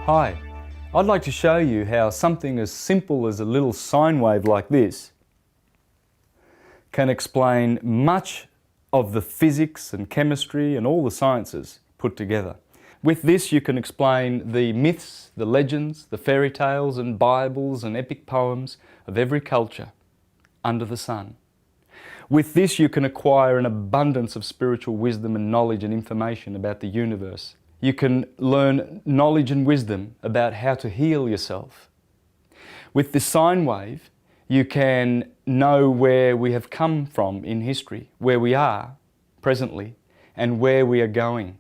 Hi, I'd like to show you how something as simple as a little sine wave like this can explain much of the physics and chemistry and all the sciences put together. With this you can explain the myths, the legends, the fairy tales and Bibles and epic poems of every culture under the sun. With this you can acquire an abundance of spiritual wisdom and knowledge and information about the universe. You can learn knowledge and wisdom about how to heal yourself. With this sine wave, you can know where we have come from in history, where we are presently, and where we are going.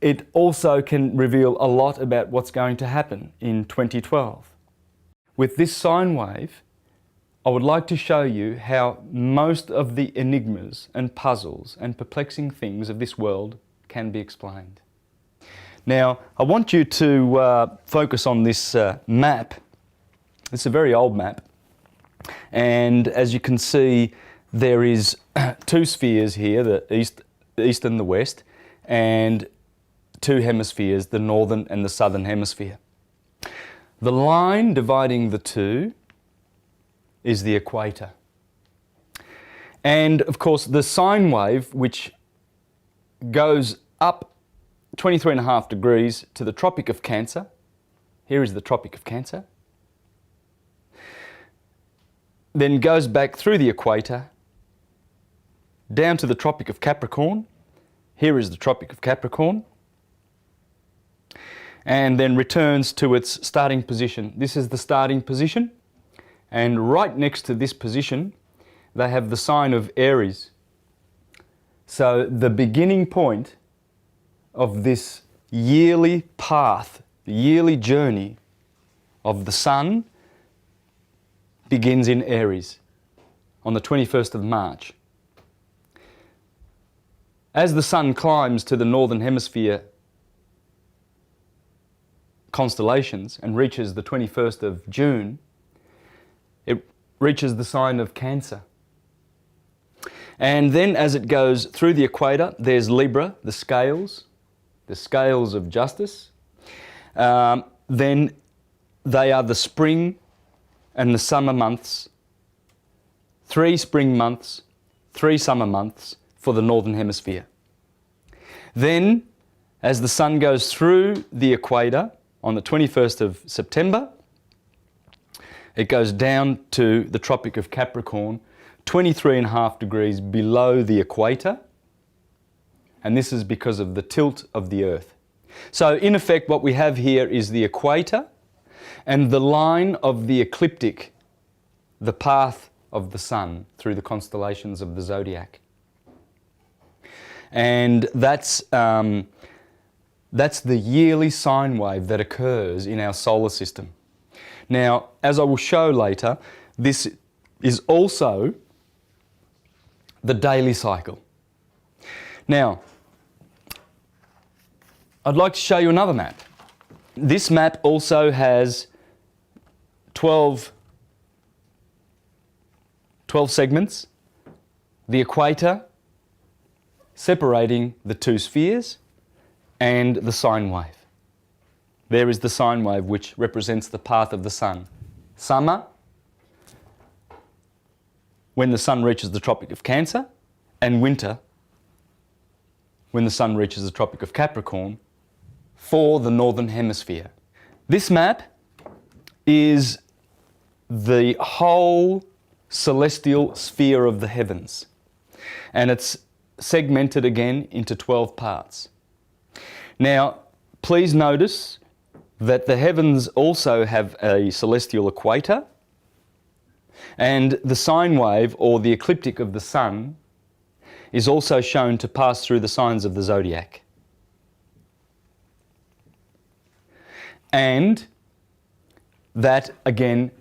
It also can reveal a lot about what's going to happen in 2012. With this sine wave, I would like to show you how most of the enigmas and puzzles and perplexing things of this world can be explained. Now, I want you to focus on this map. It's a very old map, and as you can see, there is two spheres here, the east and the west, and two hemispheres, the northern and the southern hemisphere. The line dividing the two is the equator. And of course, the sine wave, which goes up 23.5 degrees to the Tropic of Cancer. Here is the Tropic of Cancer. Then goes back through the equator, down to the Tropic of Capricorn. Here is the Tropic of Capricorn. And then returns to its starting position. This is the starting position. And right next to this position, they have the sign of Aries. So the beginning point of this yearly path, the yearly journey of the sun begins in Aries on the 21st of March. As the sun climbs to the northern hemisphere constellations and reaches the 21st of June, it reaches the sign of Cancer. And then as it goes through the equator, there's Libra, the scales of justice. Then they are the spring and the summer months, 3 spring months, 3 summer months for the northern hemisphere. Then, as the sun goes through the equator on the 21st of September, it goes down to the Tropic of Capricorn, 23.5 degrees below the equator, and this is because of the tilt of the Earth. So in effect what we have here is the equator and the line of the ecliptic, the path of the sun through the constellations of the zodiac. And that's the yearly sine wave that occurs in our solar system. Now, as I will show later, this is also the daily cycle. Now, I'd like to show you another map. This map also has 12 segments, the equator separating the two spheres, and the sine wave. There is the sine wave which represents the path of the sun. Summer, when the sun reaches the Tropic of Cancer, and winter, when the sun reaches the Tropic of Capricorn, for the northern hemisphere. This map is the whole celestial sphere of the heavens, and it's segmented again into 12 parts. Now, please notice that the heavens also have a celestial equator, and the sine wave, or the ecliptic of the sun, is also shown to pass through the signs of the zodiac. And that again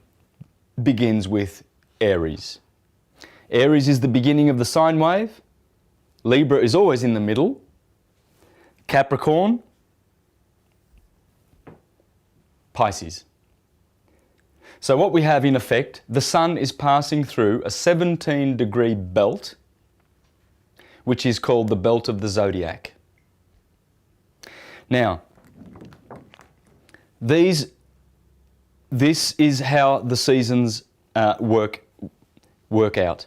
begins with Aries. Aries is the beginning of the sine wave. Libra is always in the middle. Capricorn, Pisces. So what we have in effect, the sun is passing through a 17-degree belt, which is called the belt of the zodiac. Now, This is how the seasons work out.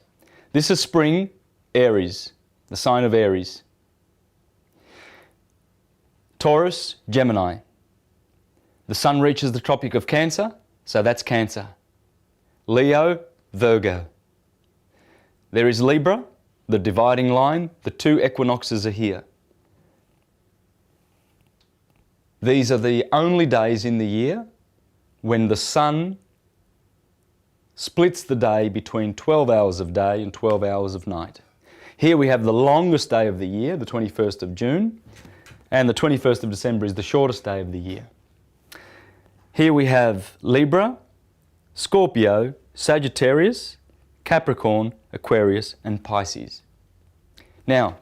This is spring, Aries, the sign of Aries. Taurus, Gemini. The sun reaches the Tropic of Cancer, so that's Cancer. Leo, Virgo. There is Libra, the dividing line. The two equinoxes are here. These are the only days in the year when the sun splits the day between 12 hours of day and 12 hours of night. Here we have the longest day of the year, the 21st of June, and the 21st of December is the shortest day of the year. Here we have Libra, Scorpio, Sagittarius, Capricorn, Aquarius, and Pisces. Now,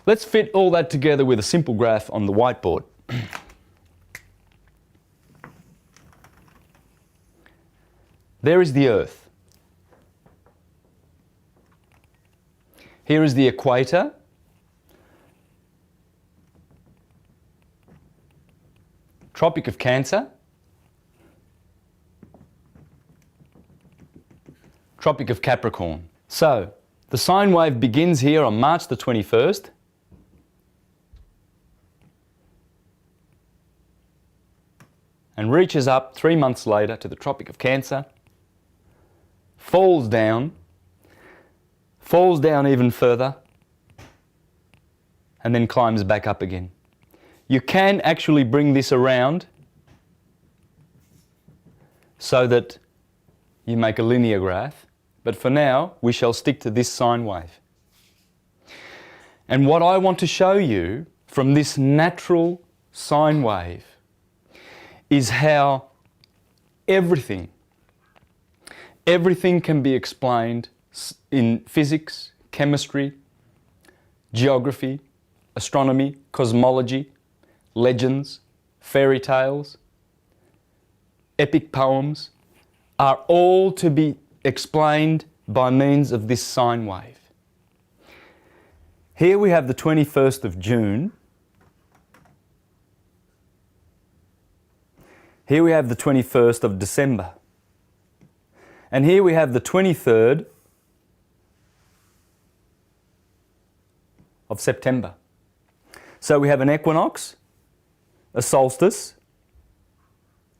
let's fit all that together with a simple graph on the whiteboard. There is the Earth. Here is the equator. Tropic of Cancer. Tropic of Capricorn. So, the sine wave begins here on March the 21st. And reaches up 3 months later to the Tropic of Cancer, falls down even further, and then climbs back up again. You can actually bring this around so that you make a linear graph, but for now we shall stick to this sine wave. And what I want to show you from this natural sine wave is how everything can be explained in physics, chemistry, geography, astronomy, cosmology, legends, fairy tales, epic poems, are all to be explained by means of this sine wave. Here we have the 21st of June. Here we have the 21st of December. And here we have the 23rd of September. So we have an equinox, a solstice,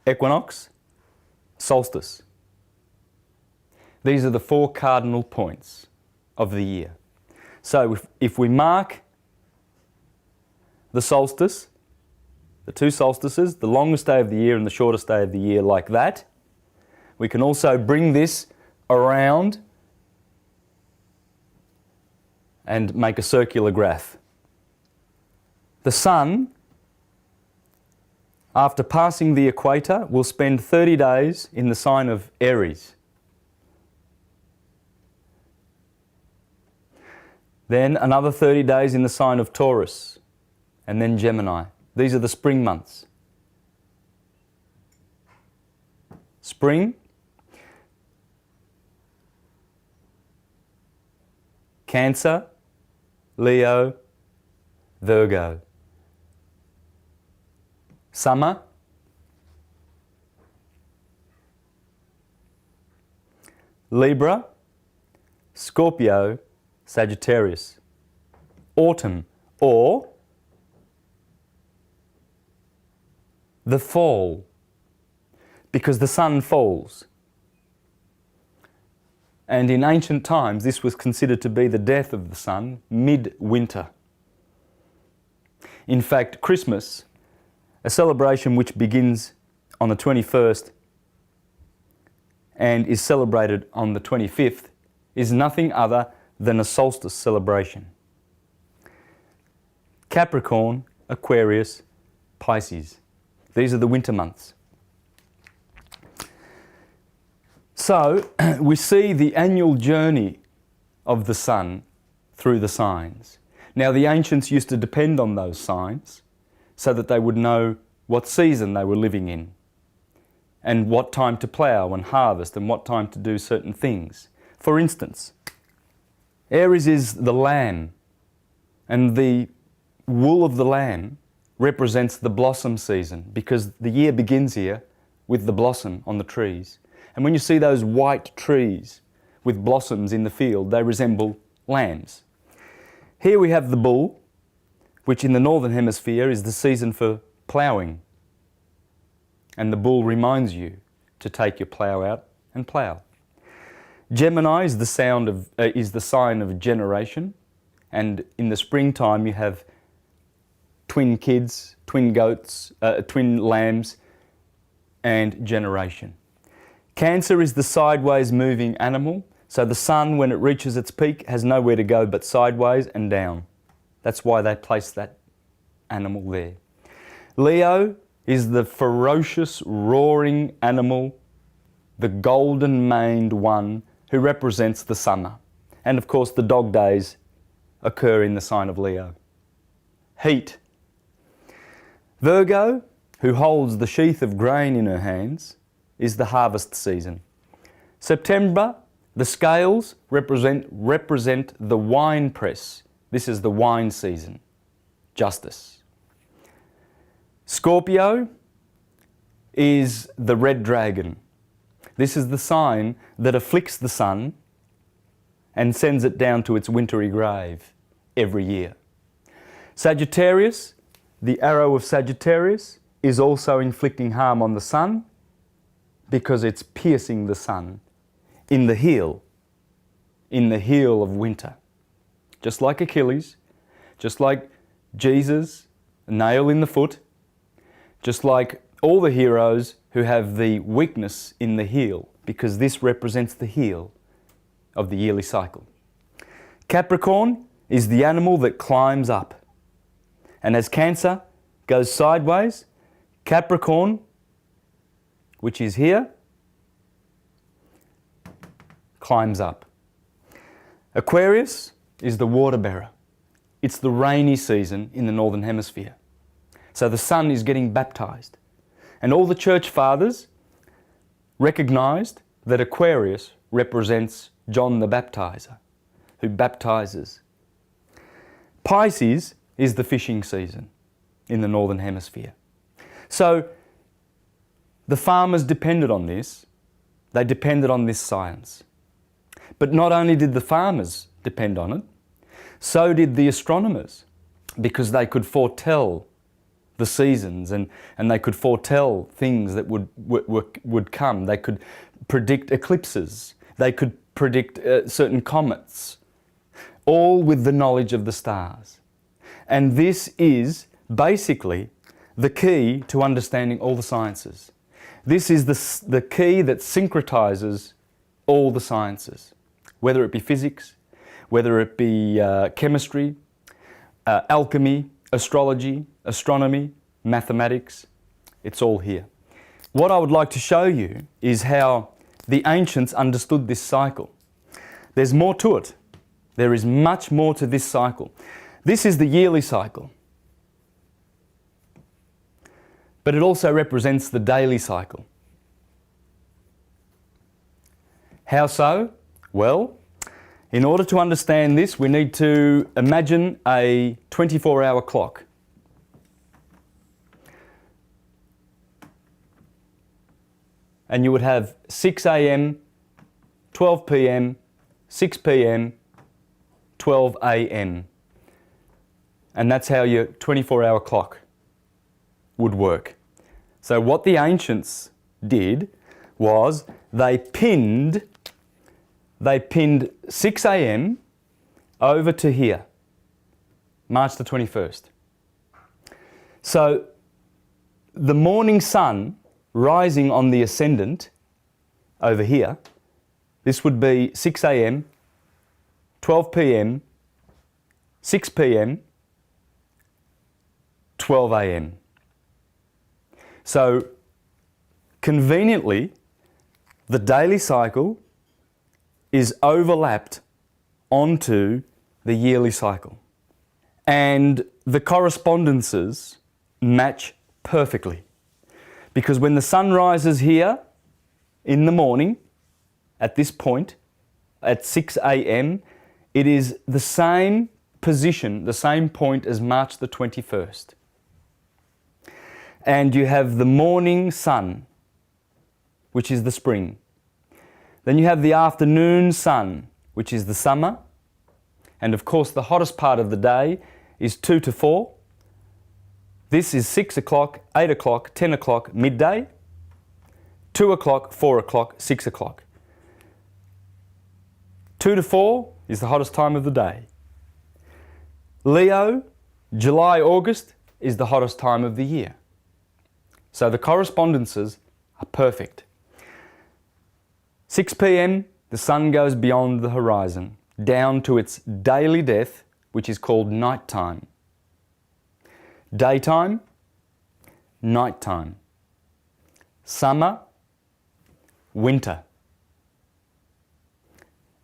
equinox, solstice. These are the 4 cardinal points of the year. So if we mark the solstice, the 2 solstices, the longest day of the year and the shortest day of the year like that, we can also bring this around and make a circular graph. The sun, after passing the equator, will spend 30 days in the sign of Aries. Then another 30 days in the sign of Taurus, and then Gemini. These are the spring months. Spring, Cancer, Leo, Virgo. Summer, Libra, Scorpio, Sagittarius. Autumn, or the fall, because the sun falls. And in ancient times, this was considered to be the death of the sun, mid-winter. In fact, Christmas, a celebration which begins on the 21st and is celebrated on the 25th, is nothing other than a solstice celebration. Capricorn, Aquarius, Pisces. These are the winter months. So we see the annual journey of the sun through the signs. Now the ancients used to depend on those signs so that they would know what season they were living in and what time to plough and harvest and what time to do certain things. For instance, Aries is the lamb, and the wool of the lamb represents the blossom season, because the year begins here with the blossom on the trees. And when you see those white trees with blossoms in the field, they resemble lambs. Here we have the bull, which in the northern hemisphere is the season for ploughing. And the bull reminds you to take your plough out and plough. Gemini is the sign of generation, and in the springtime you have twin kids, twin goats, twin lambs, and generation. Cancer is the sideways moving animal, so the sun, when it reaches its peak, has nowhere to go but sideways and down. That's why they place that animal there. Leo is the ferocious, roaring animal, the golden-maned one who represents the summer. And of course the dog days occur in the sign of Leo. Heat. Virgo, who holds the sheath of grain in her hands, is the harvest season. September, the scales represent the wine press. This is the wine season. Justice. Scorpio is the red dragon. This is the sign that afflicts the sun and sends it down to its wintry grave every year. Sagittarius, the arrow of Sagittarius, is also inflicting harm on the sun because it's piercing the sun in the heel of winter. Just like Achilles, just like Jesus, a nail in the foot, just like all the heroes who have the weakness in the heel, because this represents the heel of the yearly cycle. Capricorn is the animal that climbs up. And as Cancer goes sideways, Capricorn, which is here, climbs up. Aquarius is the water bearer. It's the rainy season in the Northern Hemisphere. So the sun is getting baptized. And all the church fathers recognized that Aquarius represents John the Baptizer, who baptizes. Pisces is the fishing season in the Northern Hemisphere. So the farmers depended on this. They depended on this science. But not only did the farmers depend on it, so did the astronomers, because they could foretell the seasons and they could foretell things that would come. They could predict eclipses. They could predict certain comets, all with the knowledge of the stars. And this is basically the key to understanding all the sciences. This is the key that syncretizes all the sciences, whether it be physics, whether it be chemistry, alchemy, astrology, astronomy, mathematics. It's all here. What I would like to show you is how the ancients understood this cycle. There's more to it. There is much more to this cycle. This is the yearly cycle. But it also represents the daily cycle. How so? Well, in order to understand this, we need to imagine a 24-hour clock. And you would have 6 a.m., 12 p.m., 6 p.m., 12 a.m. And that's how your 24-hour clock would work. So what the ancients did was they pinned 6 a.m. over to here, March the 21st. So the morning sun rising on the ascendant over here, this would be 6 a.m., 12 p.m., 6 p.m., 12 a.m. So conveniently, the daily cycle is overlapped onto the yearly cycle. And the correspondences match perfectly. Because when the sun rises here in the morning, at this point, at 6 a.m., it is the same position, the same point as March the 21st. And you have the morning sun, which is the spring. Then you have the afternoon sun, which is the summer. And of course, the hottest part of the day is 2 to 4. This is 6 o'clock, 8 o'clock, 10 o'clock, midday, 2 o'clock, 4 o'clock, 6 o'clock. 2 to 4 is the hottest time of the day. Leo, July, August is the hottest time of the year. So the correspondences are perfect. 6 p.m, the sun goes beyond the horizon, down to its daily death, which is called nighttime. Daytime, nighttime. Summer, winter.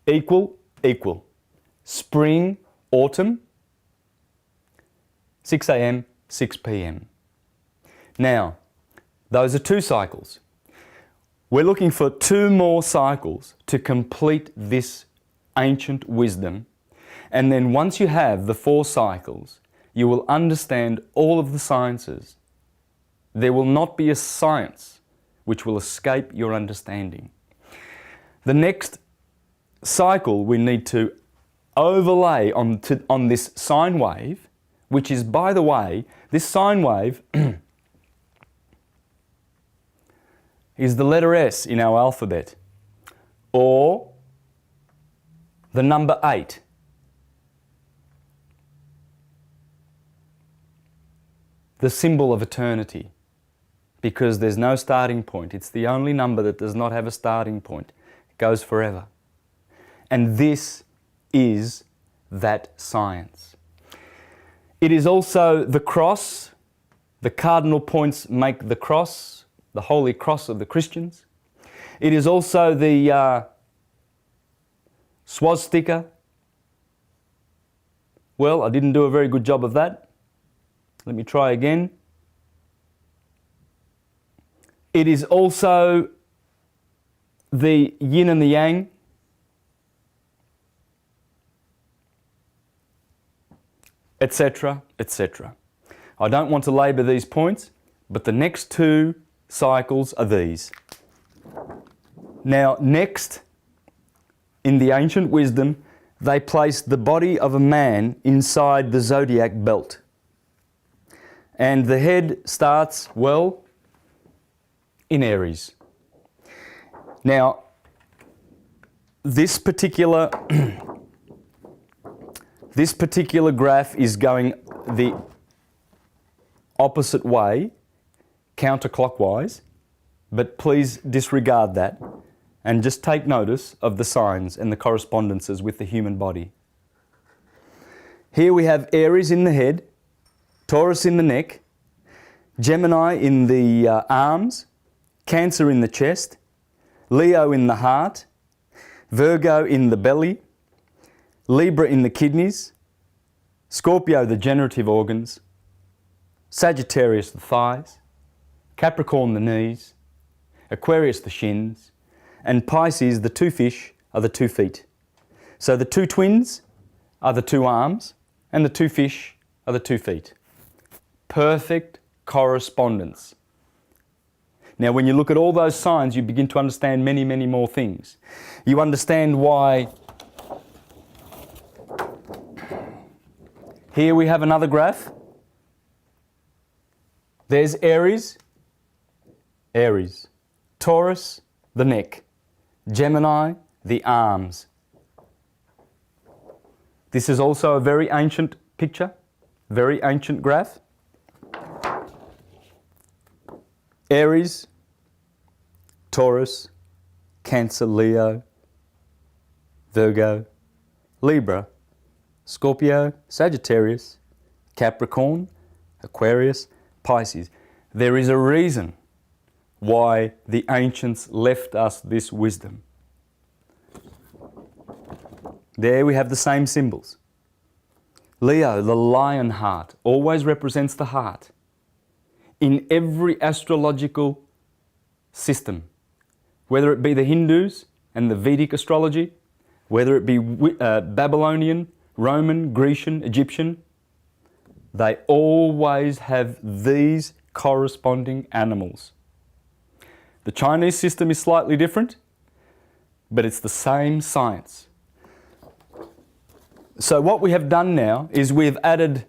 Equal, equal. Spring, autumn. 6 a.m, 6 p.m. Now, those are 2 cycles. We're looking for 2 more cycles to complete this ancient wisdom. And then once you have the 4 cycles, you will understand all of the sciences. There will not be a science which will escape your understanding. The next cycle we need to overlay on this sine wave, which is, by the way, this sine wave is the letter S in our alphabet, or the number 8. The symbol of eternity, because there's no starting point. It's the only number that does not have a starting point. It goes forever. And this is that science. It is also the cross. The cardinal points make the cross, the holy cross of the Christians. It is also the swastika. Well, I didn't do a very good job of that. Let me try again. It is also the yin and the yang. Etc., etc. I don't want to labour these points, but the next 2 cycles are these. Now, next, in the ancient wisdom, they placed the body of a man inside the zodiac belt. And the head starts, well, in Aries. Now, this particular graph is going the opposite way, counterclockwise, but please disregard that and just take notice of the signs and the correspondences with the human body. Here we have Aries in the head, Taurus in the neck, Gemini in the arms, Cancer in the chest, Leo in the heart, Virgo in the belly, Libra in the kidneys, Scorpio the generative organs, Sagittarius the thighs, Capricorn the knees, Aquarius the shins, and Pisces, the 2 fish, are the 2 feet. So the 2 twins are the 2 arms, and the 2 fish are the 2 feet. Perfect correspondence. Now, when you look at all those signs, you begin to understand many, many more things. You understand why here we have another graph. There's Aries, Aries, Taurus, the neck, Gemini, the arms. This is also a very ancient picture, very ancient graph. Aries, Taurus, Cancer, Leo, Virgo, Libra, Scorpio, Sagittarius, Capricorn, Aquarius, Pisces. There is a reason why the ancients left us this wisdom. There we have the same symbols. Leo, the lion heart, always represents the heart. In every astrological system, whether it be the Hindus and the Vedic astrology, whether it be Babylonian, Roman, Grecian, Egyptian, they always have these corresponding animals. The Chinese system is slightly different, but it's the same science. So what we have done now is we've added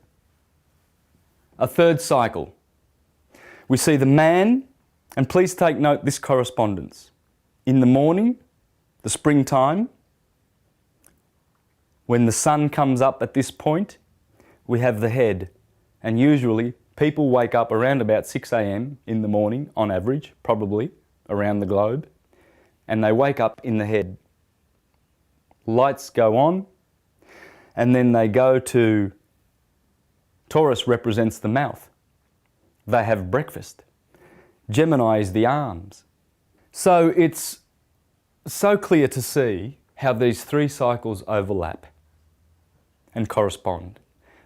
a third cycle. We see the man, and please take note this correspondence. In the morning, the springtime, when the sun comes up at this point, we have the head. And usually people wake up around about 6 a.m. in the morning, on average, probably, around the globe, and they wake up in the head. Lights go on, and then they go to, Taurus represents the mouth. They have breakfast. Gemini is the arms. So it's so clear to see how these three cycles overlap and correspond.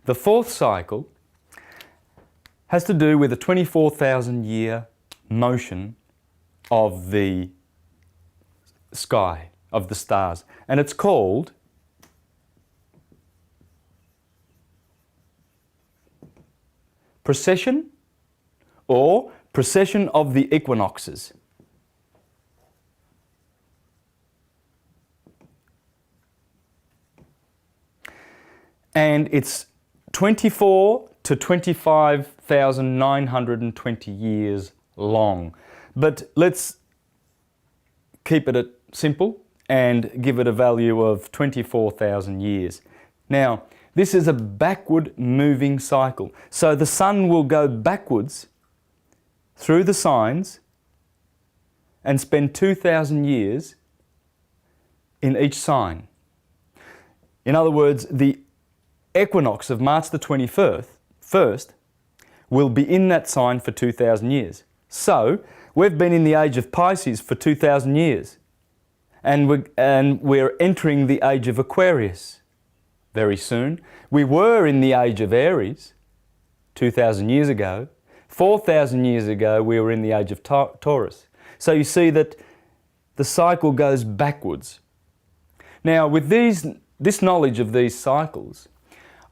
The fourth cycle has to do with a 24,000 year motion of the sky, of the stars, and it's called precession or precession of the equinoxes. And it's 24 to 25,920 years long. But let's keep it simple and give it a value of 24,000 years. Now, this is a backward moving cycle. So the sun will go backwards through the signs and spend 2,000 years in each sign. In other words, the equinox of March the 21st will be in that sign for 2,000 years. So we've been in the age of Pisces for 2,000 years, and we're entering the age of Aquarius very soon. We were in the age of Aries 2,000 years ago. 4,000 years ago we were in the age of Taurus. So you see that the cycle goes backwards. Now with this knowledge of these cycles,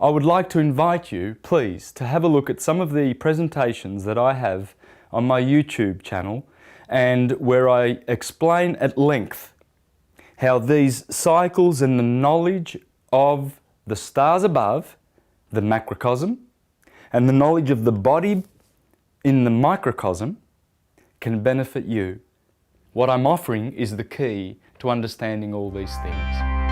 I would like to invite you, please, to have a look at some of the presentations that I have on my YouTube channel, and where I explain at length how these cycles and the knowledge of the stars above, the macrocosm, and the knowledge of the body in the microcosm can benefit you. What I'm offering is the key to understanding all these things.